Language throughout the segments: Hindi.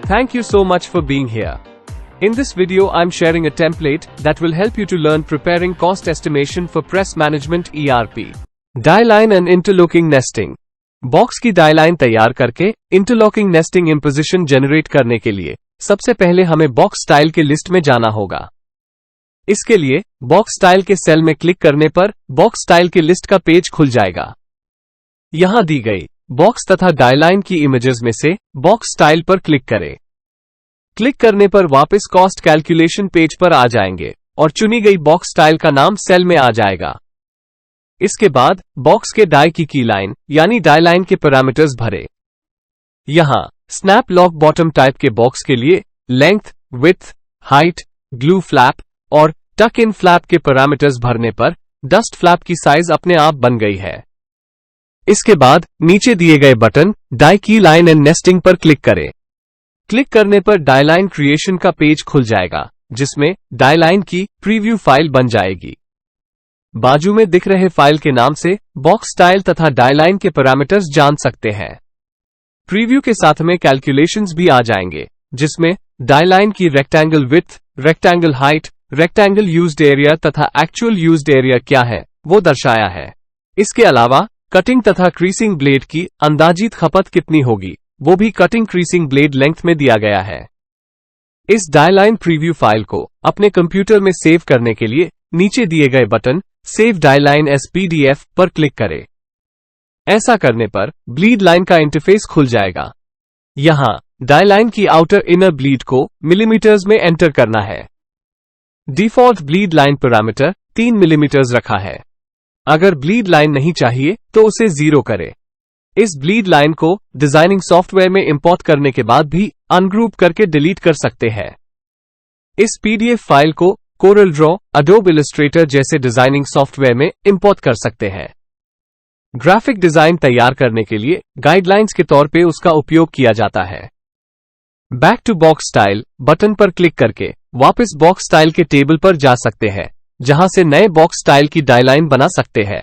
Thank you so much for being here. In this video I'm sharing a template that will help you to learn preparing cost estimation for press management ERP. Die line and interlocking nesting. Box की डाई लाइन तैयार करके इंटरलॉकिंग नेस्टिंग इम्पोजिशन जनरेट करने के लिए सबसे पहले हमें बॉक्स स्टाइल के लिस्ट में जाना होगा। इसके लिए बॉक्स स्टाइल के सेल में क्लिक करने पर बॉक्स स्टाइल के लिस्ट का पेज खुल जाएगा। यहां दी गई बॉक्स तथा डाई लाइन की इमेजेस में से बॉक्स स्टाइल पर क्लिक करें। क्लिक करने पर वापस कॉस्ट कैलकुलेशन पेज पर आ जाएंगे और चुनी गई बॉक्स स्टाइल का नाम सेल में आ जाएगा। इसके बाद बॉक्स के डाई की लाइन यानी डाई लाइन के पैरामीटर्स भरे। यहां स्नैप लॉक बॉटम टाइप के बॉक्स के लिए length, width, height, glue flap और टक इन फ्लैप के पैरामीटर्स भरने पर डस्ट फ्लैप की साइज अपने आप बन गई है। इसके बाद नीचे दिए गए बटन डाई की लाइन एंड नेस्टिंग पर क्लिक करें। क्लिक करने पर डाई लाइन क्रिएशन का पेज खुल जाएगा, जिसमें डाई लाइन की प्रीव्यू फाइल बन जाएगी। बाजू में दिख रहे फाइल के नाम से बॉक्स स्टाइल तथा डाई लाइन के पैरामीटर्स जान सकते हैं। प्रीव्यू के साथ में कैलकुलेशंस भी आ जाएंगे, जिसमें डाई लाइन की rectangle width, rectangle height, rectangle used area तथा एक्चुअल यूज्ड एरिया क्या है वो दर्शाया है। इसके अलावा कटिंग तथा क्रीसिंग ब्लेड की अंदाजित खपत कितनी होगी वो भी कटिंग क्रीसिंग ब्लेड लेंथ में दिया गया है। इस डाई लाइन प्रीव्यू फाइल को अपने कंप्यूटर में सेव करने के लिए नीचे दिए गए button save die line as PDF पर क्लिक करें। ऐसा करने पर ब्लीड लाइन का इंटरफेस खुल जाएगा। यहां डाई लाइन की आउटर इनर ब्लीड को मिलीमीटर्स में एंटर करना है। Default bleed line parameter 3 millimetres रखा है। अगर ब्लीड लाइन नहीं चाहिए तो उसे 0 करें। इस ब्लीड लाइन को डिजाइनिंग सॉफ्टवेयर में इंपोर्ट करने के बाद भी अनग्रुप करके डिलीट कर सकते हैं। इस PDF फाइल को कोरल ड्रॉ, अडोब इलस्ट्रेटर जैसे डिजाइनिंग सॉफ्टवेयर में इंपोर्ट कर सकते हैं। ग्राफिक डिजाइन तैयार करने के लिए गाइडलाइंस के तौर पे उसका उपयोग किया जाता है। Back to box style button पर क्लिक करके वापस बॉक्स स्टाइल के टेबल पर जा सकते हैं, जहां से नए बॉक्स स्टाइल की डाई लाइन बना सकते हैं।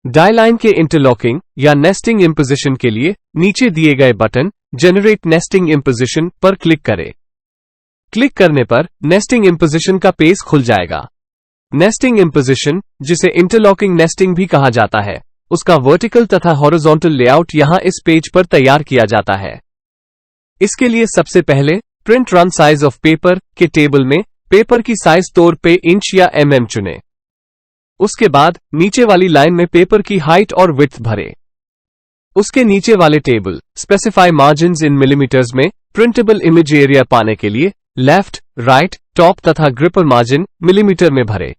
डाई लाइन के इंटरलॉकिंग या नेस्टिंग इम्पोजिशन के लिए नीचे दिए गए बटन जनरेट नेस्टिंग इम्पोजिशन पर क्लिक करें। क्लिक करने पर नेस्टिंग इम्पोजिशन का पेज खुल जाएगा। नेस्टिंग इम्पोजिशन, जिसे इंटरलॉकिंग नेस्टिंग भी कहा जाता है, उसका वर्टिकल तथा हॉरिजॉन्टल लेआउट यहां इस पेज पर तैयार किया जाता है। इसके लिए सबसे पहले print run size of paper के टेबल में पेपर की साइज तौर पे इंच या mm चुनें। उसके बाद नीचे वाली लाइन में पेपर की हाइट और विड्थ भरें। उसके नीचे वाले टेबल स्पेसिफाई मार्जिन्स इन मिलीमीटर्स में प्रिंटेबल इमेज एरिया पाने के लिए लेफ्ट, राइट, टॉप तथा ग्रिपर मार्जिन मिलीमीटर में भरे।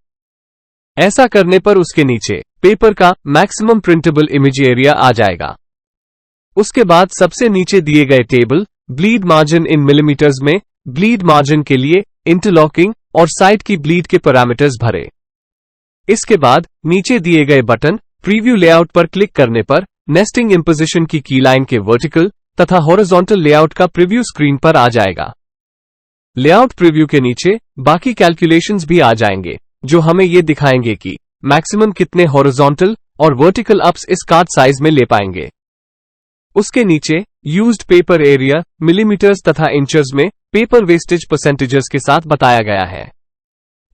ऐसा करने पर उसके नीचे पेपर का मैक्सिमम प्रिंटेबल इमेज एरिया आ जाएगा। उसके बाद सबसे नीचे दिए गए table bleed margin in millimetres में ब्लीड मार्जिन के लिए इंटरलॉकिंग और साइड की ब्लीड के पैरामीटर्स भरे। इसके बाद नीचे दिए गए बटन प्रीव्यू लेआउट पर क्लिक करने पर नेस्टिंग इम्पोजिशन की लाइन के वर्टिकल तथा हॉरिजॉन्टल लेआउट का प्रीव्यू स्क्रीन पर आ जाएगा। लेआउट प्रीव्यू के नीचे बाकी कैलकुलेशंस भी आ जाएंगे, जो हमें ये दिखाएंगे कि मैक्सिमम कितने हॉरिजॉन्टल और वर्टिकल अप्स इस कार्ड साइज में ले पाएंगे। उसके नीचे यूज्ड पेपर एरिया मिलीमीटर्स तथा इंचेस में पेपर वेस्टेज परसेंटेजेस के साथ बताया गया है।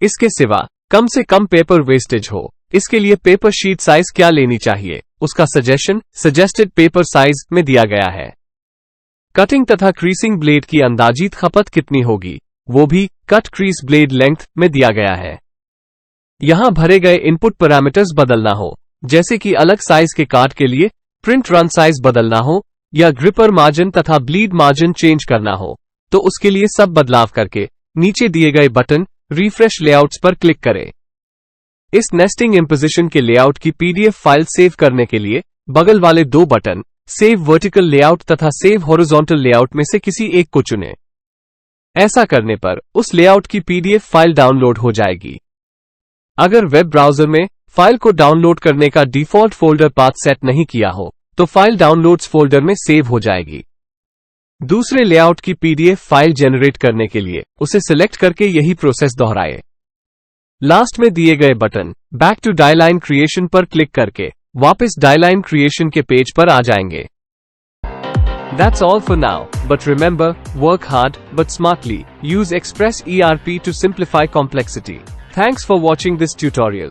इसके सिवा कम से कम पेपर वेस्टेज हो, इसके लिए पेपर शीट साइज क्या लेनी चाहिए उसका सजेस्टेड पेपर साइज में दिया गया है। कटिंग तथा क्रीसिंग ब्लेड की अंदाजित खपत कितनी होगी वो भी कट क्रीज ब्लेड लेंथ में दिया गया है। यहां भरे गए इनपुट पैरामीटर्स बदलना हो, जैसे कि अलग साइज के कार्ड के लिए प्रिंट रन साइज बदलना हो या ग्रिपर मार्जिन तथा ब्लीड मार्जिन चेंज करना हो, तो उसके लिए सब बदलाव करके नीचे दिए गए बटन रिफ्रेश लेआउट्स पर क्लिक करें। इस नेस्टिंग इम्पोजिशन के लेआउट की PDF फाइल सेव करने के लिए बगल वाले 2 बटन सेव वर्टिकल लेआउट तथा सेव हॉरिजॉन्टल लेआउट में से किसी एक को चुनें। ऐसा करने पर उस लेआउट की PDF फाइल डाउनलोड हो जाएगी। अगर वेब ब्राउजर में फाइल को डाउनलोड करने का डिफॉल्ट फोल्डर पाथ सेट नहीं किया हो तो फाइल डाउनलोड्स फोल्डर में सेव हो जाएगी। दूसरे लेआउट की PDF फाइल जनरेट करने के लिए उसे सिलेक्ट करके यही प्रोसेस दोहराए। लास्ट में दिए गए button back to die line creation पर क्लिक करके वापस डाई लाइन क्रिएशन के पेज पर आ जाएंगे। That's all for now. But remember, work hard, but smartly. Use Express ERP to simplify complexity. Thanks for watching this tutorial.